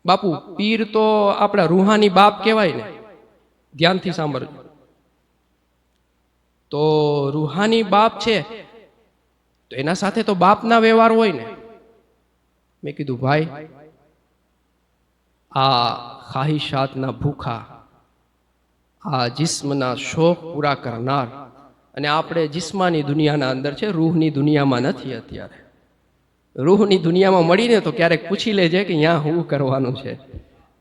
બાપુ પીર તો આપણા રૂહાની બાપ કહેવાય ને, ધ્યાનથી સાંભળજો. તો રૂહાની બાપ છે તો એના સાથે તો બાપના વ્યવહાર હોય ને. મેં કીધું ભાઈ, આ ખાહિશાતના ભૂખા, આ જિસ્મના શોખ પૂરા કરનાર, અને આપણે જિસ્માની દુનિયાના અંદર છે, રૂહની દુનિયામાં નથી. અત્યારે રૂહની દુનિયામાં મળીને તો ક્યારેક પૂછી લેજે કે અહીંયા શું કરવાનું છે.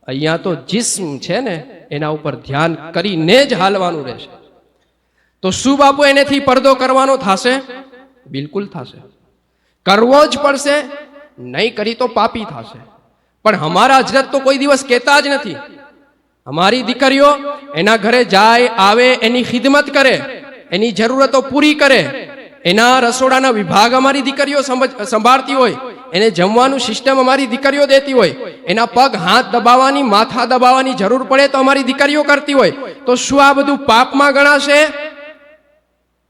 અહીંયા તો જિસ્મ છે ને એના ઉપર ધ્યાન કરીને જ હાલવાનું રહેશે. તો શું બાપુ એનેથી પડદો કરવાનો થશે? બિલકુલ થશે, કરવો જ પડશે. નહીં કરી તો પાપી થશે. પણ અમારા હજરત તો કોઈ દિવસ કહેતા જ નથી. અમારી દીકરીઓ એના ઘરે જાય આવે, એની ખિદમત કરે, એની જરૂરતો પૂરી કરે, એના રસોડાના વિભાગ અમારી દીકરીઓ સંભાળતી હોય, એને જમવાનું સિસ્ટમ અમારી દીકરીઓ દેતી હોય, એના પગ હાથ દબાવવાની માથા દબાવવાની જરૂર પડે તો અમારી દીકરીઓ કરતી હોય. તો શું આ બધું પાપમાં ગણાશે?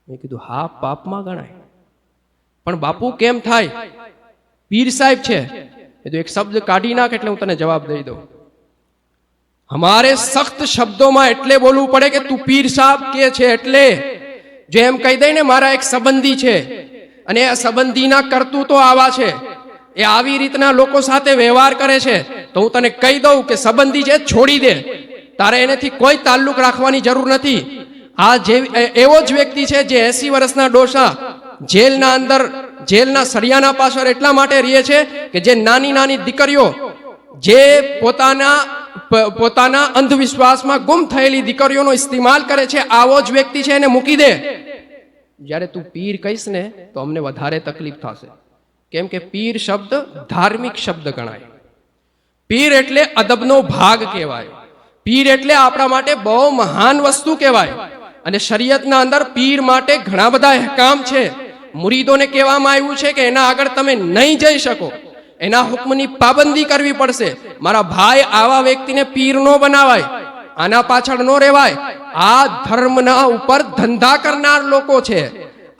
મેં કીધું હા, પાપમાં ગણાય. પણ બાપુ કેમ થાય? પીર સાહેબ છે એ તો એક શબ્દ કાઢી નાખ એટલે હું તને જવાબ દઈ દઉં. हमारे सख्त शब्दों में एटले बोलવું પડે કે તું પીર સાહેબ કે છે એટલે. જો એમ કહી દે ને મારા એક સંબંધી છે અને આ સંબંધીના કરતૂતો આવા છે, એ આવી રીતના લોકો સાથે વ્યવહાર કરે છે, તો હું તને કહી દઉં કે સંબંધી છે છોડી દે, તારે એનેથી કોઈ તાલ્લુક રાખવાની જરૂર નથી. આ જે એવો જ વ્યક્તિ છે જે 80 વર્ષના ડોસા જેલના અંદર, જેલના સળિયાના પાછળ એટલા માટે રહે છે કે જે નાની નાની દીકરીઓ જે પોતાના અંધવિશ્વાસમાં ગુમ થયેલી દીકરીઓનો ઇસ્તેમાલ કરે છે, આવો જ વ્યક્તિ છે, એને મૂકી દે. જ્યારે તું પીર કહીશ ને તો અમને વધારે તકલીફ થશે, કેમ કે પીર શબ્દ ધાર્મિક શબ્દ ગણાય. પીર એટલે અદબનો ભાગ કહેવાય. પીર એટલે આપણા માટે બહુ મહાન વસ્તુ કહેવાય. અને શરીયતના અંદર પીર માટે ઘણા બધા અહેકામ છે. મુરીદોને કહેવામાં આવ્યું છે કે એના આગળ તમે નહીં જઈ શકો, એના હુકમની પાબંદી કરવી પડશે. મારા ભાઈ, આવા વ્યક્તિને પીર નો બનાવાય, આના પાછળ નો રહેવાય. આ ધર્મના ઉપર ધંધા કરનાર લોકો છે,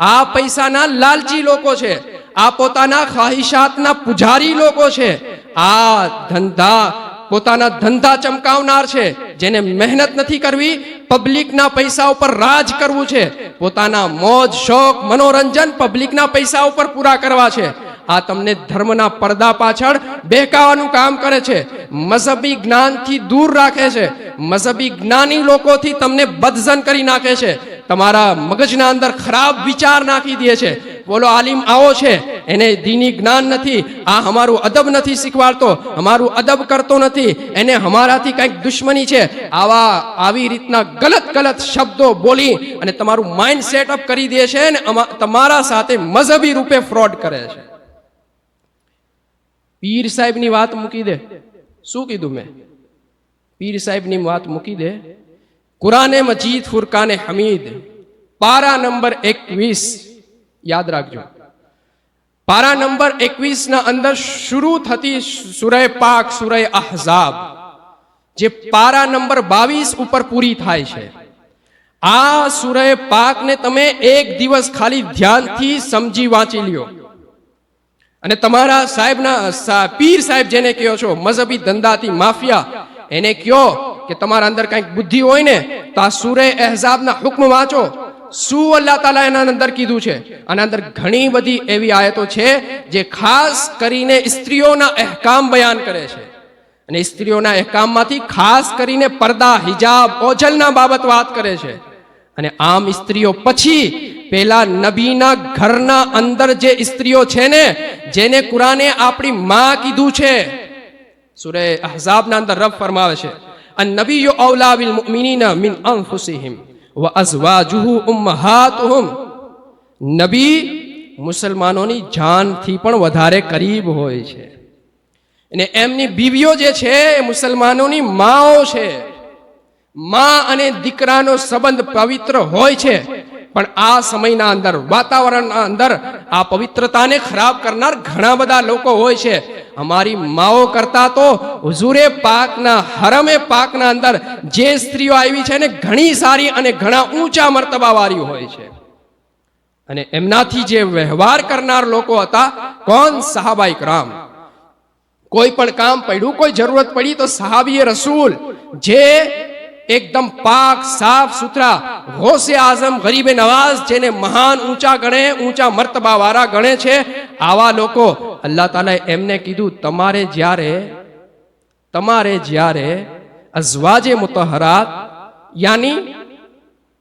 આ પૈસાના લાલચી લોકો છે, આ પોતાના ખાહિશાતના પુજારી લોકો છે, આ પોતાના ધંધા ચમકાવનાર છે, જેને મહેનત નથી કરવી, પબ્લિકના પૈસા ઉપર રાજ કરવું છે, પોતાના મોજ શોખ મનોરંજન પબ્લિકના પૈસા ઉપર પૂરા કરવા છે. આ તમને ધર્મના પડદા પાછળ બહેકાવાનું કામ કરે છે, મઝહબી જ્ઞાનથી દૂર રાખે છે, મઝહબી જ્ઞાની લોકોથી તમને બદઝન કરી નાખે છે, તમારા મગજના અંદર ખરાબ વિચાર નાખી દે છે. બોલો આલિમ આવો છે, એને દીની જ્ઞાન નથી, આ અમારું અદબ નથી શીખવાડતો, અમારું અદબ કરતો નથી, એને અમારાથી કંઈક દુશ્મની છે, આવી રીતના ગલત શબ્દો બોલી અને તમારું માઇન્ડ સેટઅપ કરી દે છે અને તમારા સાથે મઝહબી રૂપે ફ્રોડ કરે છે. પીર સાહેબની વાત મૂકી દે. શું કીધું મેં? પીર સાહેબની વાત મૂકી દે. કુરાને મજીદ ફુરકાને હમીદ પારા નંબર 21 યાદ રાખજો. પારા નંબર 21 ના અંદર શરૂ થતી સૂરે પાક, સૂરે અહઝાબ, જે પારા નંબર 22 ઉપર પૂરી થાય છે. આ સૂરે પાકને તમે એક દિવસ ખાલી ધ્યાનથી સમજી વાંચી લ્યો અને તમારા સાહેબના પીર સાહેબ જેને કહો છો, મઝહબી ધંધાથી માફિયા, એને કહો કે તમારા અંદર કંઈક બુદ્ધિ હોય ને તો આ સૂરે અહઝાબના હુક્મ વાંચો. શું અલ્લાહ તાલા એના અંદર કીધું છે? આના અંદર ઘણી બધી એવી આયતો છે જે ખાસ કરીને સ્ત્રીઓના અહેકામ બયાન કરે છે, અને સ્ત્રીઓના અહેકામમાંથી ખાસ કરીને પડદા, હિજાબ, ઓજલના બાબત વાત કરે છે. અને આમ સ્ત્રીઓ પછી પેલા નબીના ઘરના અંદર જે સ્ત્રીઓ છે ને, જેને કુરાને આપણી માં કીધું છે, સૂરે અહઝાબના અંદર રબ ફરમાવે છે, અન-નબીયુ ઔલા બિલ મુમિનીના મિન અનફુસિહિમ વ અઝવાજુહુ ઉમ્મહાતુહુમ. નબી મુસલમાનોની જાનથી પણ વધારે કરીબ હોય છે, અને એમની બીવીઓ જે છે એ મુસલમાનોની માઓ છે. માં અને દીકરાનો સંબંધ પવિત્ર હોય છે, પણ આ સમયના અંદર, વાતાવરણના અંદર આ પવિત્રતાને ખરાબ કરનાર ઘણા બધા લોકો હોય છે. અમારી માઓ કરતા તો હુઝુરે પાકના, હરમે પાકના અંદર જે સ્ત્રીઓ આવી છે ને, ઘણી સારી અને ઘણા ઊંચા મર્તબાવાળી હોય છે. અને એમનાથી જે વ્યવહાર કરનાર લોકો હતા, કોણ? સહાબાઈ કરામ. કોઈ પણ કામ પડ્યું, કોઈ જરૂરત પડી તો સહાબીએ રસૂલ જે એકદમ પાક સાફ સુથરા ગૌસે આઝમ ગરીબે નવાઝ જેને મહાન ઊંચા ગણે, ઊંચા મર્તબા વાળા ગણે છે, આવા લોકો અલ્લાહ તાલાએ એમને કીધું તમારે જ્યારે અઝવાજે મુતહરાત યાની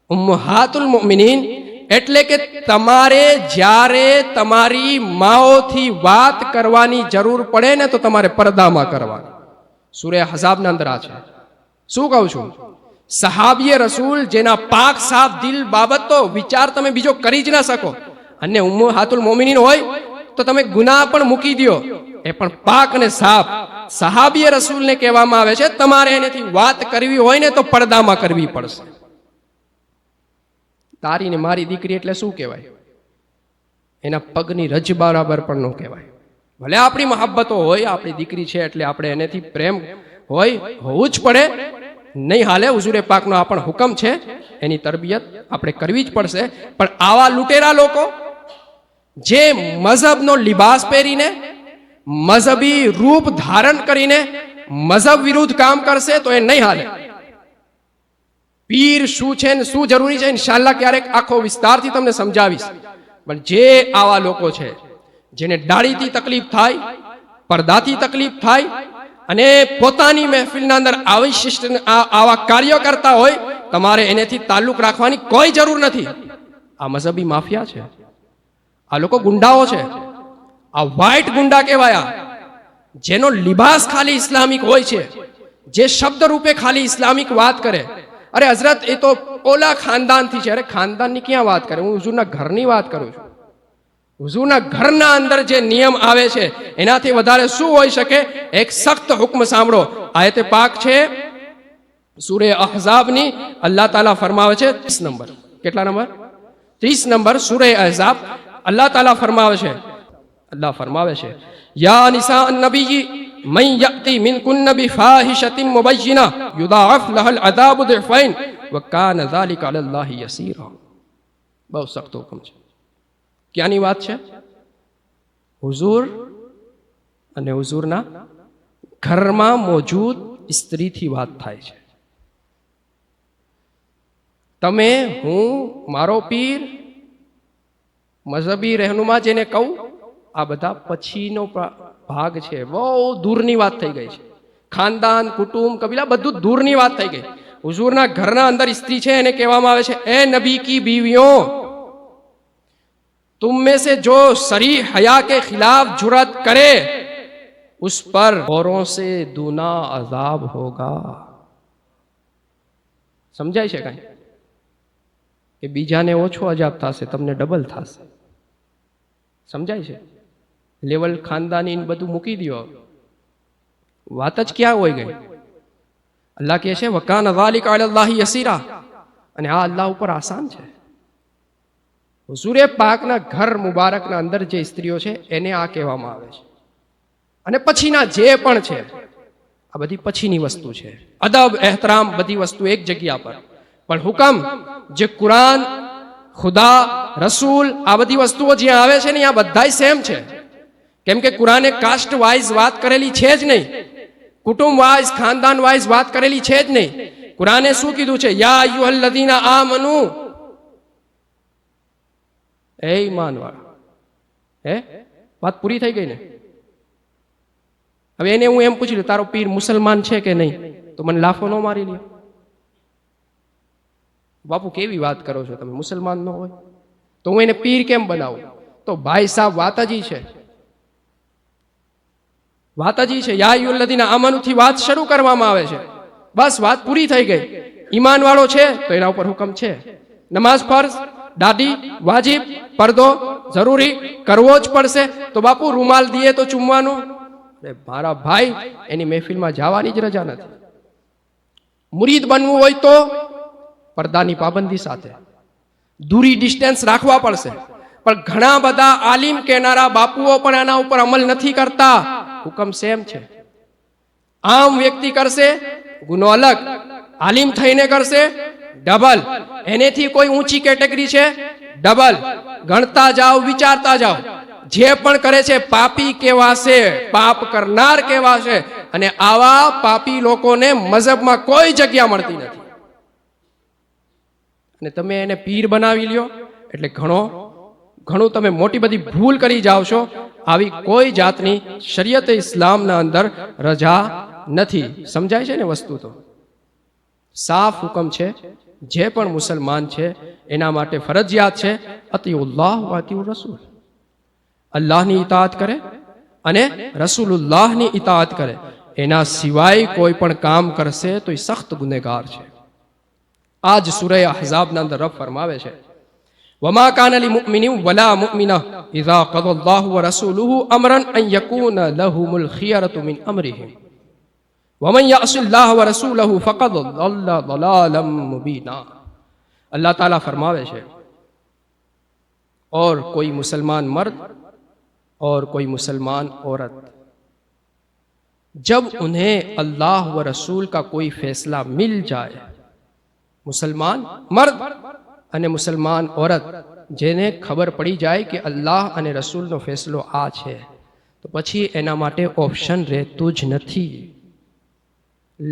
ઉમ્મહાતુલ મુમિનીન એટલે કે તમારે જ્યારે તમારી માઓથી વાત કરવાની જરૂર પડે ને તો તમારે પડદામાં કરવાની. સૂરે અહઝાબના અંદર આ છે. શું કહું છું? સહાબીએ રસૂલ જેના પાક સાફ દિલ બાબત તો વિચાર તમે બીજો કરી જ ના શકો, અને ઉમ્મહાતુલ મુમિનીન હોય તો તમે ગુનાહ પણ મૂકી દો, એ પણ પાક અને સાફ. સહાબીએ રસૂલને કહેવામાં આવે છે તમારે એનેથી વાત કરવી હોય ને તો પડદામાં કરવી પડશે. તારી ને મારી દીકરી એટલે શું કહેવાય? એના પગની રજ બરાબર પણ ન કહેવાય. ભલે આપણી મહાબ્બતો હોય, આપણી દીકરી છે એટલે આપણે એનેથી પ્રેમ હોવું જ પડે, નહીં હાલે. હુઝુરે પાકનો આ પણ હુકમ છે, એની તરબિયત આપણે કરવી જ પડશે. પણ આવા લૂંટેરા લોકો જે મઝહબનો લિબાસ પહેરીને, મઝહબી રૂપ ધારણ કરીને મઝહબ વિરુદ્ધ કામ કરશે તો એ નહીં હાલે. પીર શું છે ને શું જરૂરી છે ઇન્શાઅલ્લાહ ક્યારેક આખો વિસ્તારથી તમને સમજાવીશ. પણ જે આવા લોકો છે જેને દાઢીથી તકલીફ થાય, પડદાથી તકલીફ થાય અને પોતાની મહેફિલના અંદર આવા કાર્યો કરતા હોય, તમારે એનેથી તાલ્લુક રાખવાની કોઈ જરૂર નથી. આ મઝહબી માફિયા છે, આ લોકો ગુંડાઓ છે. આ વ્હાઇટ ગુંડા કહેવાયા, જેનો લિબાસ ખાલી ઇસ્લામિક હોય છે, જે શબ્દ રૂપે ખાલી ઇસ્લામિક વાત કરે. અરે હઝરત એ તો ઓલા ખાનદાનથી છે. અરે ખાનદાનની ક્યાં વાત કરે? હું હુઝુરના ઘરની વાત કરું છું. હુઝુરના ઘરના અંદર જે નિયમ આવે છે એનાથી વધારે શું હોઈ શકે? એક સખ્ત હુક્મ સાંભળો. આયતે પાક છે સૂરે અહઝાબની. અલ્લાહ તાલા ફરમાવે છે 30 નંબર. કેટલા નંબર? 30 નંબર સૂરે અહઝાબ. અલ્લાહ તાલા ફરમાવે છે, યા નિસા નબી મન યأતિ મિનકુન્ન બિફાહિશતિન મુબય્યિના યુદાઅફ લહલ અઝાબુ દિફૈન વ કાન ઝાલિકા અલલ્લાહી યસીરા. બહુ સખ્ત હુકમ છે. ક્યાંની વાત છે? હુઝુર અને હુઝુરના ઘરમાં મોજૂદ સ્ત્રીથી વાત થાય છે. તમે, હું, મારો પીર, મઝહબી રહેનુમા જેને કહું, આ બધા પછીનો ભાગ છે. બહુ દૂરની વાત થઈ ગઈ છે. ખાનદાન, કુટુંબ, કબીલા બધું દૂરની વાત થઈ ગઈ. હુઝુરના ઘરના અંદર સ્ત્રી છે, એને કહેવામાં આવે છે એ નબી કી બીવિયો, तुम में से जो सरी हया के खिलाफ जुरत करे उस पर औरों से दूना अजाब होगा. સમજાય છે કાંઈ? કે બીજાને ઓછો અજાબ થશે, તમને ડબલ થશે. સમજાય છે? લેવલ ખાનદાની બધું મૂકી દો, વાત જ ક્યાં હોય ગઈ? અલ્લાહ કહે છે વકાન ઝાલિકા અલલ્લાહી યસીરા, અને આ અલ્લાહ ઉપર આસાન છે. હુઝુરે પાકના ઘર મુબારકના અંદર જે સ્ત્રીઓ છે એને આ કહેવામાં આવે છે. અને પછીના જે પણ છે આ બધી પછીની વસ્તુ છે. અદબ, એહતરામ બધી વસ્તુ એક જગ્યા પર, પણ હુકમ જે કુરાન, ખુદા, રસૂલ આ બધી વસ્તુઓ જ્યાં આવે છે ને આ બધાય સેમ છે. કેમ કે કુરાને કાસ્ટ વાઇઝ વાત કરેલી છે જ નહીં, કુટુંબ વાઇઝ, ખાનદાન વાઇઝ વાત કરેલી છે જ નહીં. કુરાને શું કીધું છે? યા અય્યુહલ્લઝીના આમનુ, એ ઈમાન વાળા. વાત પૂરી થઈ ગઈ ને? હવે એને હું એમ પૂછી લઉં તારો પીર મુસલમાન છે કે નહીં, તો મને લાફો ન મારી લ્યો. બાપુ કેવી વાત કરો છો તમે? મુસલમાન ન હોય તો હું એને પીર કેમ બનાવું? તો ભાઈ સાહેબ વાત જ છે, યા અય્યુહલ્લઝીના આમનુથી વાત શરૂ કરવામાં આવે છે. બસ વાત પૂરી થઈ ગઈ. ઈમાન વાળો છે તો એના ઉપર હુકમ છે. નમાઝ ફર્ઝ, દાઢી વાજિબ, પડદો જરૂરી કરવો જ પડશે. તો બાપુ રૂમાલ દીએ તો ચૂમવાનું? મારા ભાઈ એની મહેફિલમાં જવાની જ રજા નથી. મુરીદ બનવું હોય તો પડદાની પાબંદી સાથે દૂરી ડિસ્ટન્સ રાખવા પડશે. પણ ઘણા બધા આલિમ કહેનારા બાપુઓ પણ આના ઉપર અમલ નથી કરતા. હુકમ સેમ છે. આમ વ્યક્તિ કરશે ગુનો અલગ, આલિમ થઈને કરશે ડબલ. એનેથી કોઈ ઊંચી કેટેગરી છે ડબલ. ગણતા જાઓ, વિચારતા જાઓ. જે પણ કરે છે પાપી કહેવાશે, પાપ કરનાર કહેવાશે, અને આવા પાપી લોકોને મઝહબમાં કોઈ જગ્યા મળતી નથી. અને તમે એને પીર બનાવી લ્યો એટલે ઘણું તમે મોટી બધી ભૂલ કરી જાઓ છો. આવી કોઈ જાતની શરીયત ઇસ્લામના અંદર રજા નથી. સમજાય છે ને વસ્તુ? તો સાફ હુકમ છે, જે પણ મુસલમાન છે એના માટે ફરજિયાત છે અતિઉલ્લાહ વ અતિઉર રસૂલ, અલ્લાહની ઇતાઅત કરે અને રસૂલુલ્લાહની ઇતાઅત કરે. એના સિવાય કોઈ પણ કામ કરશે તો એ સખ્ત ગુનેગાર છે. આજ સૂરે અહઝાબના અંદર રબ ફરમાવે છે, વમા કાન લિમુમિનિન વલા મુમિના ઇઝા કદલ્લાહુ વ રસૂલુહુ અમરન અન યકૂન લહુમુલ ખિયરતુ મિન અમરિહિમ વમન યઅસિલ્લાહ વ રસૂલહુ ફકદ ضل ضلالا મુબીના. अल्लाह ताला फरमावे છે, और कोई मुसलमान मर्द और कोई मुसलमान औरत जब उन्हें अल्लाह व रसूल का कोई फैसला मिल जाए, मुसलमान मर्द અને મુસલમાન औरत જેને ખબર પડી જાય કે અલ્લાહ અને રસૂલનો ફેસલો આ છે, તો પછી એના માટે ઓપ્શન રહેતું જ નથી.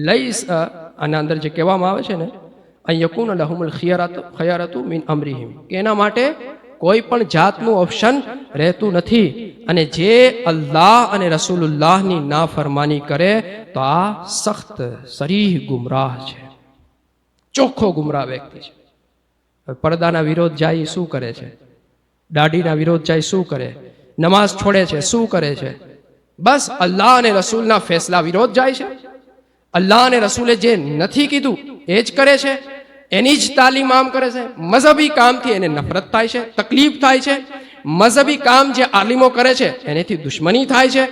લઈસ આના અંદર જે કહેવામાં આવે છે ને, અન યકૂન લહુમુલ ખિયરતુ મિન અમરિહિમ, કે એના માટે કોઈ પણ જાતનું ઓપ્શન રહેતું નથી. અને જે અલ્લાહ અને રસૂલુલ્લાહની નાફરમાની કરે તો આ સખ્ત સરીહ ગુમરાહ છે, ચોખ્ખો ગુમરાહ વ્યક્તિ છે. પડદાના વિરોધ જાય શું કરે છે? દાઢીના વિરોધ જાય શું કરે? નમાઝ છોડે છે શું કરે છે? બસ અલ્લાહ અને રસૂલના ફેસલા વિરોધ જાય છે. અલ્લાહ અને રસૂલે જે નથી કીધું એ જ કરે છે, એની જ તાલીમ આમ કરે છે. મઝહબી કામથી એને નફરત થાય છે, તકલીફ થાય છે. મઝહબી કામ જે આલિમો કરે છે એનેથી દુશ્મની થાય છે.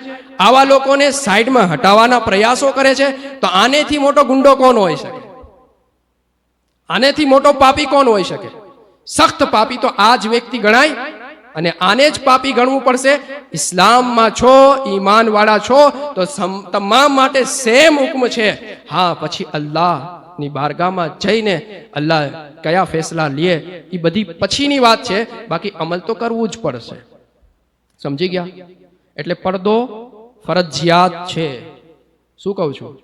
આવા લોકોને સાઈડમાં હટાવવાના પ્રયાસો કરે છે. તો આનેથી મોટો ગુંડો કોણ હોઈ શકે? આનેથી મોટો પાપી કોણ હોઈ શકે? સખ્ત પાપી તો આ જ વ્યક્તિ ગણાય, અને આને જ પાપી ગણવું પડશે. ઇસ્લામમાં છો, ઈમાન વાળા છો, તો તમામ માટે સેમ હુકમ છે. હા, પછી અલ્લાહની બારગાહમાં જઈને અલ્લાહ કયા ફેસલા લે એ બધી પછીની વાત છે. બાકી અમલ તો કરવું જ પડશે. સમજી ગયા? એટલે પડદો ફરજિયાત છે. શું કહું છું?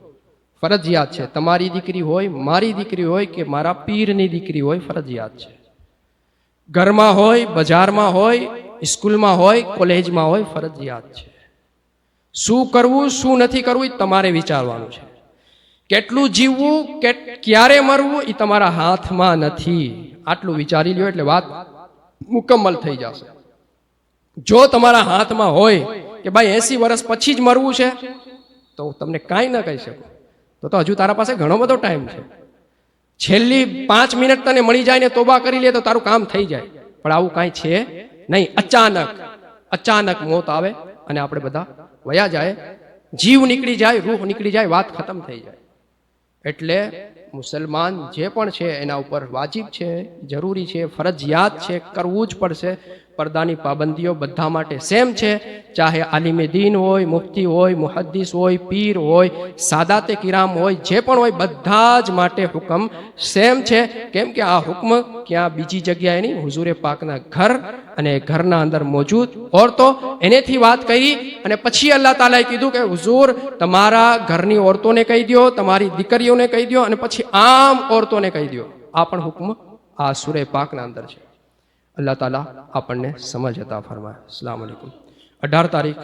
ફરજિયાત છે. તમારી દીકરી હોય, મારી દીકરી હોય, કે મારા પીરની દીકરી હોય, ફરજિયાત છે. ઘરમાં હોય, બજારમાં હોય, સ્કૂલમાં હોય, કોલેજમાં હોય, ફરજિયાત છે. શું કરવું શું નથી કરવું એ તમારે વિચારવાનું છે. કેટલું જીવવું, ક્યારે મરવું એ તમારા હાથમાં નથી. આટલું વિચારી લ્યો એટલે વાત મુકમ્મલ થઈ જશે. જો તમારા હાથમાં હોય કે ભાઈ 80 વર્ષ પછી જ મરવું છે, તો હું તમને કાંઈ ન કહી શકું. તો હજુ તારા પાસે ઘણો બધો ટાઈમ છે. છેલ્લી 5 મિનિટ તને મળી જાય ને તોબા કરી લે તો તારું કામ થઈ જાય. પણ આવું કાંઈ છે નહીં. અચાનક મોત આવે અને આપણે બધા વયા જાય, જીવ નીકળી જાય, રૂહ નીકળી જાય, વાત ખતમ થઈ જાય. એટલે મુસલમાન જે પણ છે એના ઉપર વાજિબ છે, જરૂરી છે, ફરજિયાત છે, કરવું જ પડશે. પડદાની પાબંદીઓ બધા માટે સેમ છે. ચાહે આલિમે દીન હોય, મુફતી હોય, મુહદ્દિસ હોય, પીર હોય, સાદાતે કિરામ હોય, જે પણ હોય, બધા જ માટે હુકમ સેમ છે. કેમ કે આ હુકમ ક્યાં બીજી જગ્યાએ નહીં, હુઝુરે પાકના ઘર અને ઘરના અંદર મોજૂદ ઓરતો એનેથી વાત કરી. અને પછી અલ્લાહ તાલાએ કીધું કે હુઝુર તમારા ઘરની ઓરતોને કહી દો, તમારી દીકરીઓને કહી દો, અને પછી આમ ઓરતોને કહી દો. આ પણ હુકમ આ સૂરે પાકના અંદર છે. અલ્લાહ તાલા આપણને સમજ અતા ફરમાય. અસ્સલામુ અલૈકુમ. 18 તારીખ